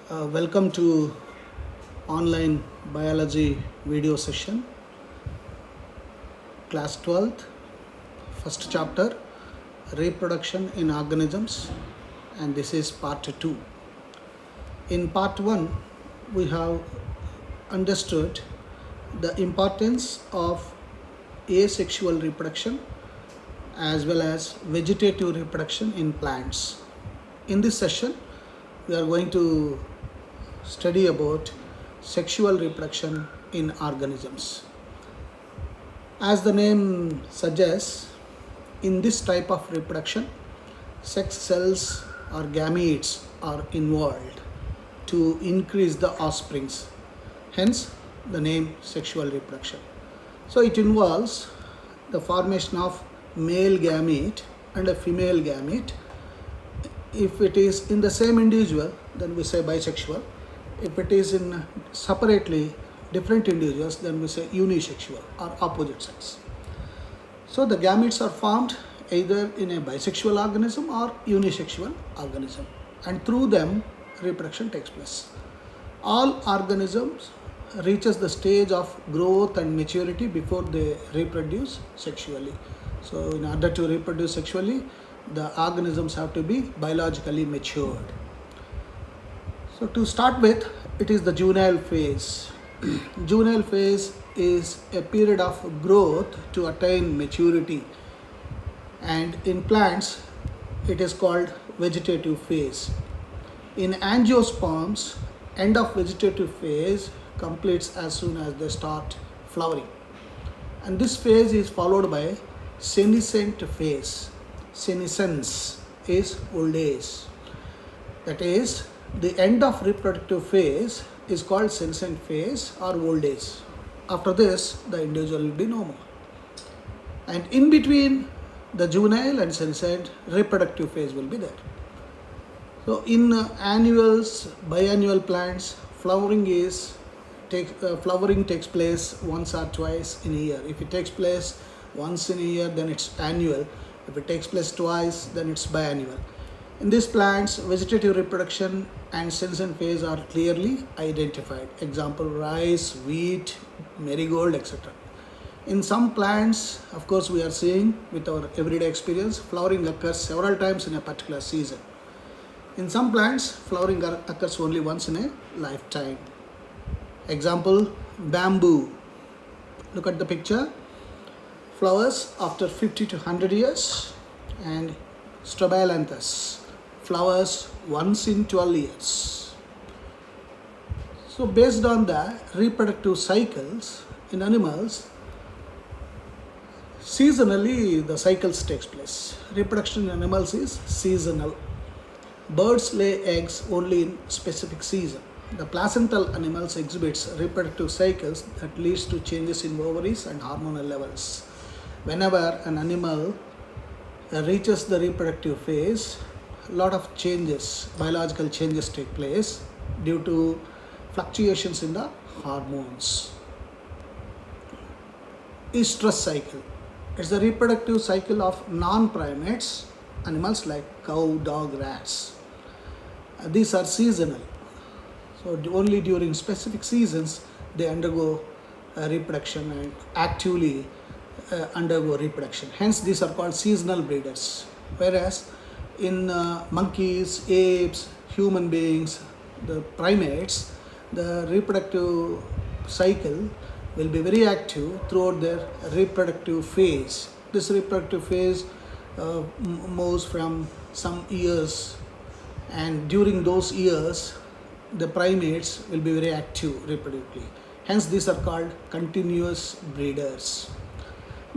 Welcome to online biology video session, class 12th, first chapter, reproduction in organisms, and this is part 2. In part 1, we have understood the importance of asexual reproduction as well as vegetative reproduction in plants. In this session, we are going to study about sexual reproduction in organisms. As the name suggests, in this type of reproduction, sex cells or gametes are involved to increase the offsprings. Hence, the name sexual reproduction. So it involves the formation of male gamete and a female gamete. If it is in the same individual, then we say bisexual. If it is in separately different individuals, then we say unisexual or opposite sex. So the gametes are formed either in a bisexual organism or unisexual organism, and through them reproduction takes place. All organisms reaches the stage of growth and maturity before they reproduce sexually. So in order to reproduce sexually, the organisms have to be biologically matured. So to start with, it is the juvenile phase. Juvenile phase is a period of growth to attain maturity, and in plants it is called vegetative phase. In angiosperms, end of vegetative phase completes as soon as they start flowering, and this phase is followed by senescent phase. Senescence is old age. That is, the end of reproductive phase is called senescent phase or old age. After this, the individual will be normal. And in between the juvenile and senescent, reproductive phase will be there. So in annuals, biannual plants, flowering takes place once or twice in a year. If it takes place once in a year, then it's annual. If it takes place twice, then it's biannual. In these plants, vegetative reproduction and senescent phase are clearly identified. Example, rice, wheat, marigold, etc. In some plants, of course, we are seeing with our everyday experience, flowering occurs several times in a particular season. In some plants, flowering occurs only once in a lifetime. Example, bamboo. Look at the picture. Flowers after 50 to 100 years, and strobilanthes flowers once in 12 years. So based on the reproductive cycles in animals, seasonally the cycles takes place. Reproduction in animals is seasonal. Birds lay eggs only in specific season. The placental animals exhibits reproductive cycles that leads to changes in ovaries and hormonal levels. Whenever an animal reaches the reproductive phase, a lot of changes, biological changes take place due to fluctuations in the hormones. Estrus cycle. It's the reproductive cycle of non-primates, animals like cow, dog, rats. These are seasonal. So only during specific seasons they undergo reproduction and actively undergo reproduction. Hence, these are called seasonal breeders. Whereas in monkeys, apes, human beings, the primates, the reproductive cycle will be very active throughout their reproductive phase. This reproductive phase moves from some years, and during those years, the primates will be very active reproductively. Hence, these are called continuous breeders.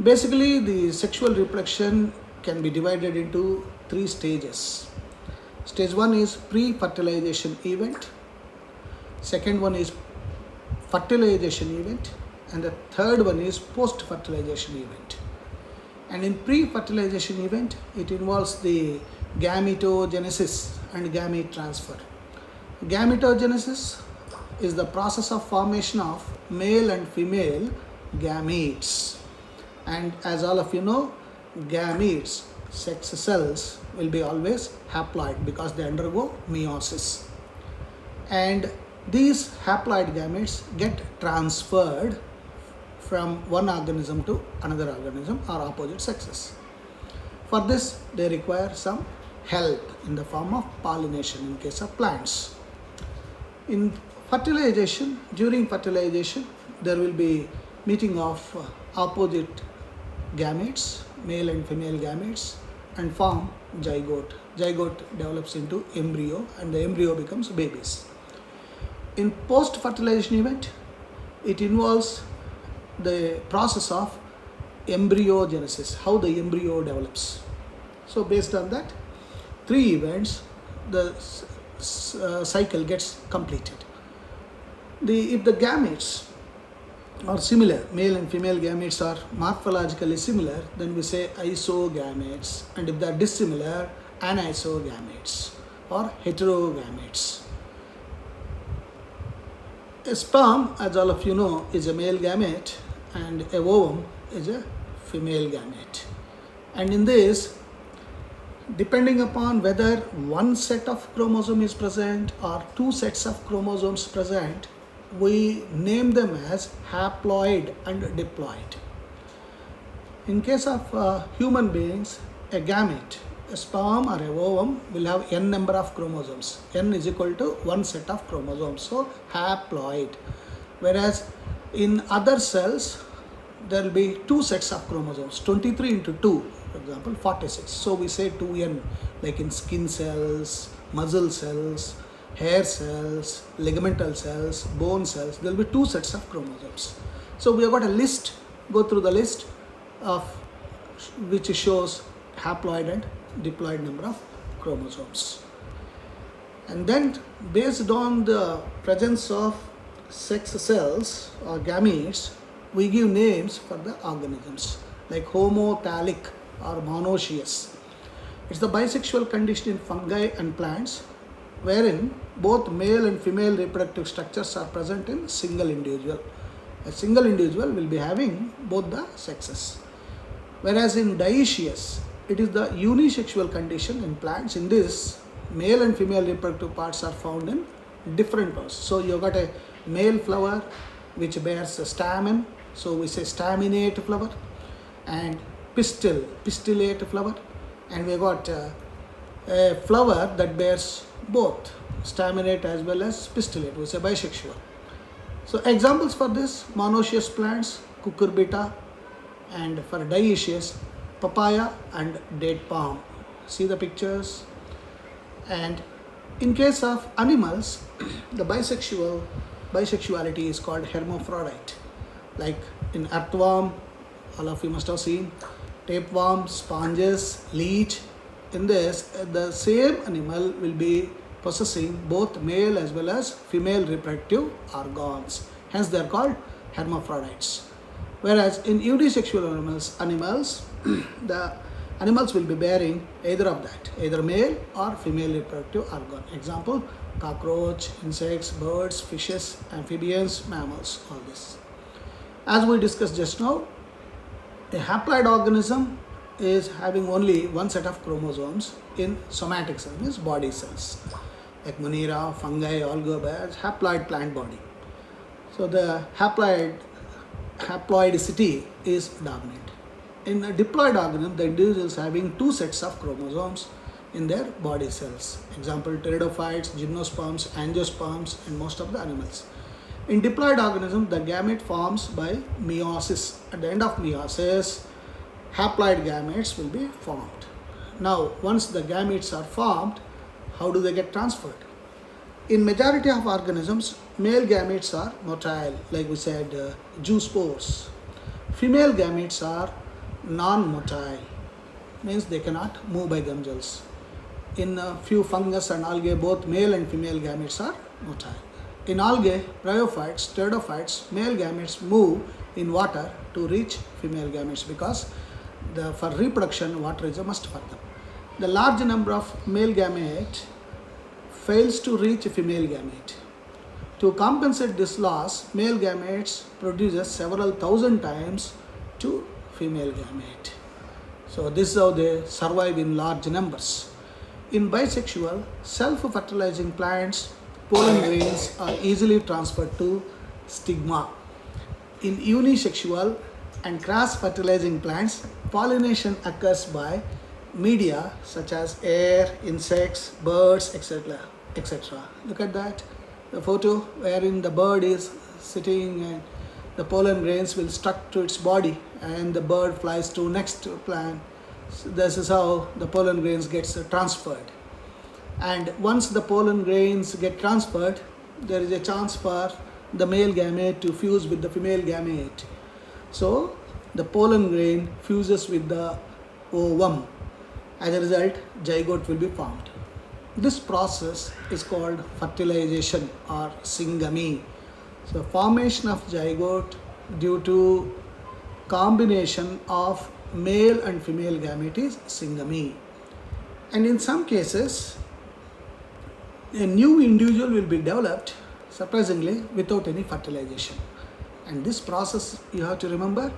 Basically, the sexual reproduction can be divided into 3 stages. Stage 1 is pre-fertilization event. Second one is fertilization event. And the third one is post-fertilization event. And in pre-fertilization event, it involves the gametogenesis and gamete transfer. Gametogenesis is the process of formation of male and female gametes. And as all of you know, gametes, sex cells, will be always haploid because they undergo meiosis. and these haploid gametes get transferred from one organism to another organism or opposite sexes. For this, they require some help in the form of pollination in case of plants. In fertilization, during fertilization, there will be meeting of opposite gametes, male and female gametes, and form zygote. Zygote develops into embryo, and the embryo becomes babies. In post-fertilization event, it involves the process of embryogenesis, how the embryo develops. So based on that, 3 events, the cycle gets completed. If the gametes are similar, male and female gametes are morphologically similar, then we say isogametes, and if they are dissimilar, anisogametes or heterogametes. A sperm, as all of you know, is a male gamete, and a ovum is a female gamete. And in this, depending upon whether one set of chromosome is present or 2 sets of chromosomes present, we name them as haploid and diploid. In case of human beings, a gamete, a sperm or a ovum will have n number of chromosomes. N is equal to 1 set of chromosomes, so haploid. Whereas in other cells, there will be 2 sets of chromosomes, 23 into 2, for example, 46. So we say 2n, like in skin cells, muscle cells, hair cells, ligamental cells, bone cells, there will be 2 sets of chromosomes. So we have got a list, go through the list of which shows haploid and diploid number of chromosomes. And then based on the presence of sex cells or gametes, we give names for the organisms like homothallic or monoecious. It's the bisexual condition in fungi and plants wherein both male and female reproductive structures are present in single individual. A single individual will be having both the sexes. Whereas in dioecious, it is the unisexual condition in plants. In this, male and female reproductive parts are found in different parts. So you got a male flower which bears a stamen, so we say staminate flower, and pistil, pistillate flower, and we got a flower that bears both staminate as well as pistillate, we say bisexual. So examples for this, monoecious plants, cucurbita, and for dioecious, papaya and date palm. See the pictures. And in case of animals, the bisexuality is called hermaphrodite. Like in earthworm, all of you must have seen, tapeworm, sponges, leech. In this, the same animal will be possessing both male as well as female reproductive organs. Hence they are called hermaphrodites. Whereas in unisexual animals, the animals will be bearing either of that, either male or female reproductive organ. Example, cockroach, insects, birds, fishes, amphibians, mammals, all this. As we discussed just now, a haploid organism is having only 1 set of chromosomes in somatic cells, means body cells. Like Monera, fungi, algobiads, haploid plant body. So the haploidicity is dominant. In a diploid organism, the individuals having 2 sets of chromosomes in their body cells. Example, pteridophytes, gymnosperms, angiosperms, and most of the animals. In diploid organism, the gamete forms by meiosis. At the end of meiosis, haploid gametes will be formed. Now, once the gametes are formed, how do they get transferred? In majority of organisms, male gametes are motile, like we said, zoospores. Female gametes are non-motile, means they cannot move by themselves. In a few fungus and algae, both male and female gametes are motile. In algae, bryophytes, pteridophytes, male gametes move in water to reach female gametes because for reproduction, water is a must for them. The large number of male gamete fails to reach female gamete. To compensate this loss, male gametes produces several thousand times to female gamete. So this is how they survive in large numbers. In bisexual, self-fertilizing plants pollen grains are easily transferred to stigma. In unisexual and cross-fertilizing plants, pollination occurs by media such as air, insects, birds, etc. etc. Look at that, the photo wherein the bird is sitting and the pollen grains will stuck to its body and the bird flies to next plant. So this is how the pollen grains gets transferred. And once the pollen grains get transferred, there is a chance for the male gamete to fuse with the female gamete. So the pollen grain fuses with the ovum. As a result, zygote will be formed. This process is called fertilization or syngamy. So formation of zygote due to combination of male and female gamete is syngamy. And in some cases, a new individual will be developed surprisingly without any fertilization. And this process, you have to remember,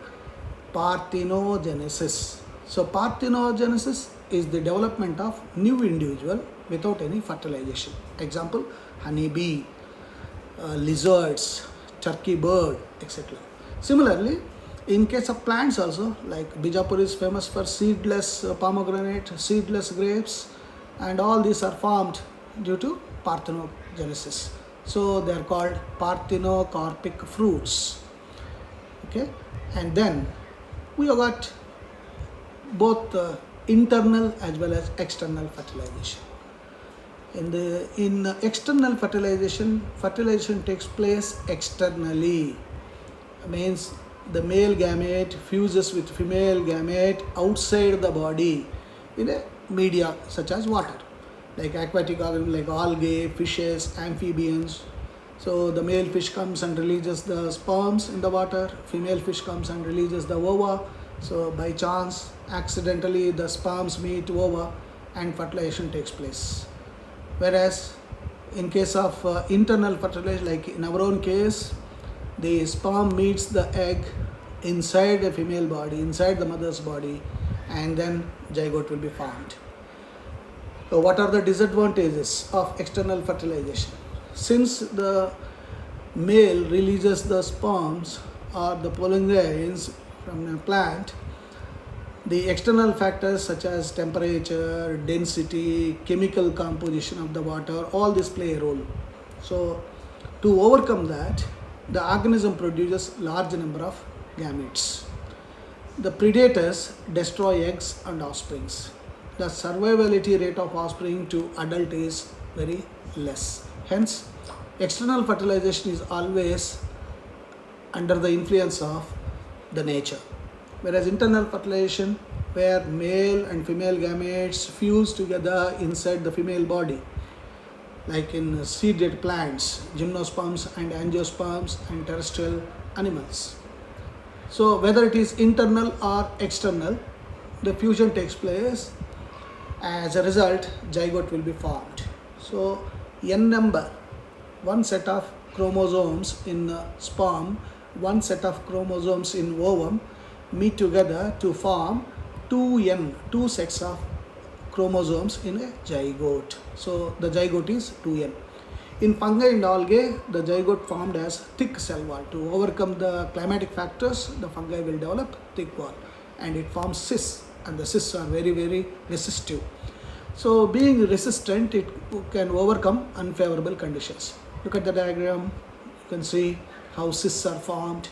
parthenogenesis. So parthenogenesis is the development of new individual without any fertilization. Example, honeybee, lizards, turkey bird, etc. Similarly, in case of plants also, like Bijapur is famous for seedless pomegranate, seedless grapes, and all these are formed due to parthenogenesis. So they are called parthenocarpic fruits. Okay, and then we have got both internal as well as external fertilization. In external fertilization, fertilization takes place externally. Means the male gamete fuses with female gamete outside the body in a media such as water, like aquatic organisms like algae, fishes, amphibians. So the male fish comes and releases the sperms in the water, female fish comes and releases the ova. So by chance, accidentally the sperms meet ova and fertilization takes place. Whereas in case of internal fertilization, like in our own case, the sperm meets the egg inside the female body, inside the mother's body, and then zygote will be formed. So what are the disadvantages of external fertilization? Since the male releases the sperms or the pollen grains from a plant, the external factors such as temperature, density, chemical composition of the water, all this play a role. So to overcome that, the organism produces large number of gametes. The predators destroy eggs and offsprings. The survivability rate of offspring to adult is very less. Hence, external fertilization is always under the influence of the nature. Whereas internal fertilization, where male and female gametes fuse together inside the female body, like in seeded plants, gymnosperms and angiosperms and terrestrial animals. So whether it is internal or external, the fusion takes place. As a result, zygote will be formed. So n number, one set of chromosomes in sperm, one set of chromosomes in ovum meet together to form 2n, two sets of chromosomes in a zygote. So the zygote is 2n. In fungi and algae, the zygote formed as thick cell wall. To overcome the climatic factors, the fungi will develop thick wall and it forms cysts, and the cysts are very, very resistive. So being resistant, it can overcome unfavorable conditions. Look at the diagram, you can see how cysts are formed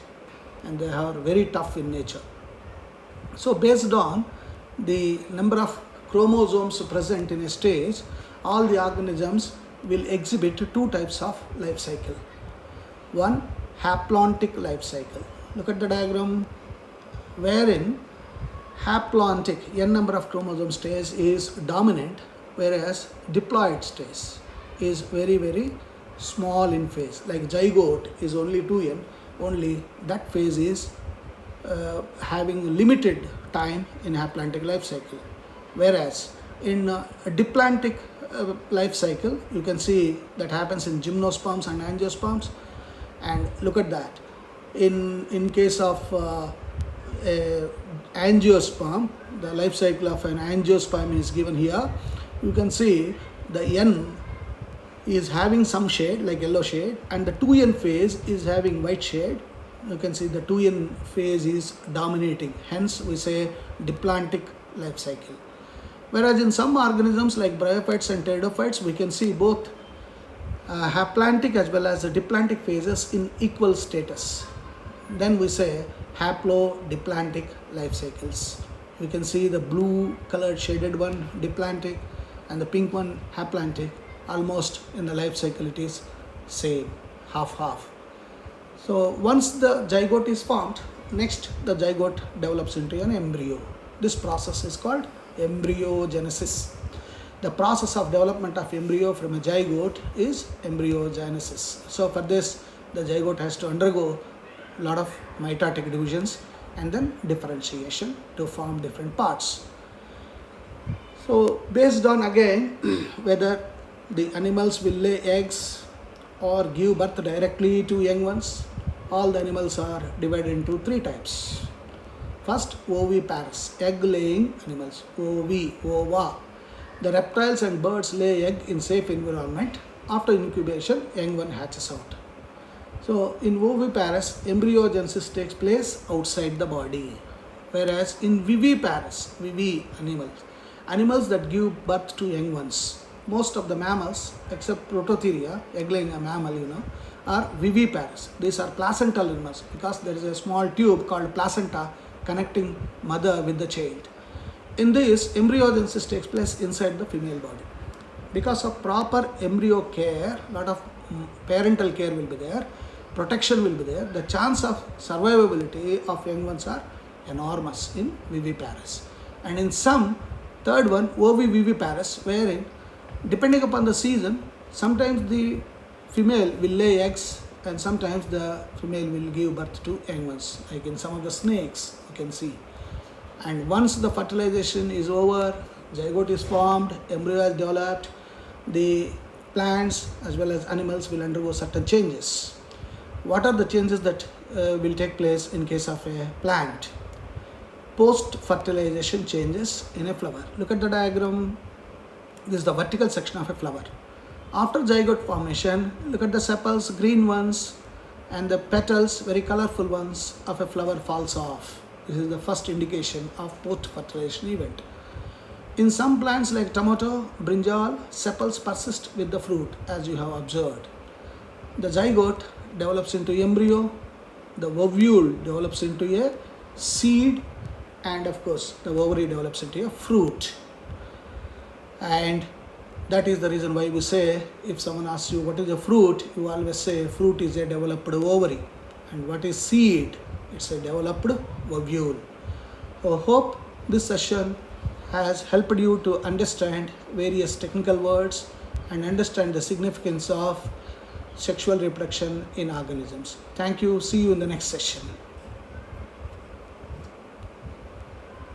and they are very tough in nature. So based on the number of chromosomes present in a stage, all the organisms will exhibit two types of life cycle. One, haplontic life cycle. Look at the diagram, wherein haplontic, n number of chromosome stage is dominant, whereas diploid stage is very, very small in phase. Like zygote is only 2n, only that phase is having limited time in haplontic life cycle. Whereas in diplantic life cycle, you can see that happens in gymnosperms and angiosperms. And look at that. In case of angiosperm, the life cycle of an angiosperm is given here. You can see the n is having some shade like yellow shade, and the 2n phase is having white shade. You can see the 2n phase is dominating, hence we say diplantic life cycle. Whereas in some organisms like bryophytes and pteridophytes, we can see both haplantic as well as the diplantic phases in equal status. Then we say haplodiplantic life cycles. We can see the blue colored shaded one diplantic and the pink one haplantic. Almost in the life cycle it is same, half. So once the zygote is formed, next the zygote develops into an embryo. This process is called embryogenesis. The process of development of embryo from a zygote is embryogenesis. So for this, the zygote has to undergo a lot of mitotic divisions and then differentiation to form different parts. So based on again whether the animals will lay eggs or give birth directly to young ones, all the animals are divided into three types. First, oviparous, egg-laying animals, ova. The reptiles and birds lay egg in safe environment. After incubation, young one hatches out. So, in oviparous, embryogenesis takes place outside the body. Whereas in viviparous, animals that give birth to young ones. Most of the mammals, except Prototheria, egg-laying mammal, are viviparous. These are placental animals because there is a small tube called placenta connecting mother with the child. In this, embryogenesis takes place inside the female body. Because of proper embryo care, lot of parental care will be there, protection will be there, the chance of survivability of young ones are enormous in viviparous. And in some, third one, oviviviparous, wherein depending upon the season, sometimes the female will lay eggs and sometimes the female will give birth to young ones, like in some of the snakes you can see. And once the fertilization is over, zygote is formed, embryo is developed, the plants as well as animals will undergo certain changes. What are the changes that will take place in case of a plant? Post-fertilization changes in a flower. Look at the diagram. This is the vertical section of a flower. After zygote formation, look at the sepals, green ones, and the petals, very colorful ones of a flower falls off. This is the first indication of post-fertilization event. In some plants like tomato, brinjal, sepals persist with the fruit as you have observed. The zygote develops into embryo, the ovule develops into a seed, and of course the ovary develops into a fruit. And that is the reason why we say, if someone asks you what is a fruit, you always say fruit is a developed ovary. And what is seed? It's a developed ovule. So hope this session has helped you to understand various technical words and understand the significance of sexual reproduction in organisms. Thank you. See you in the next session.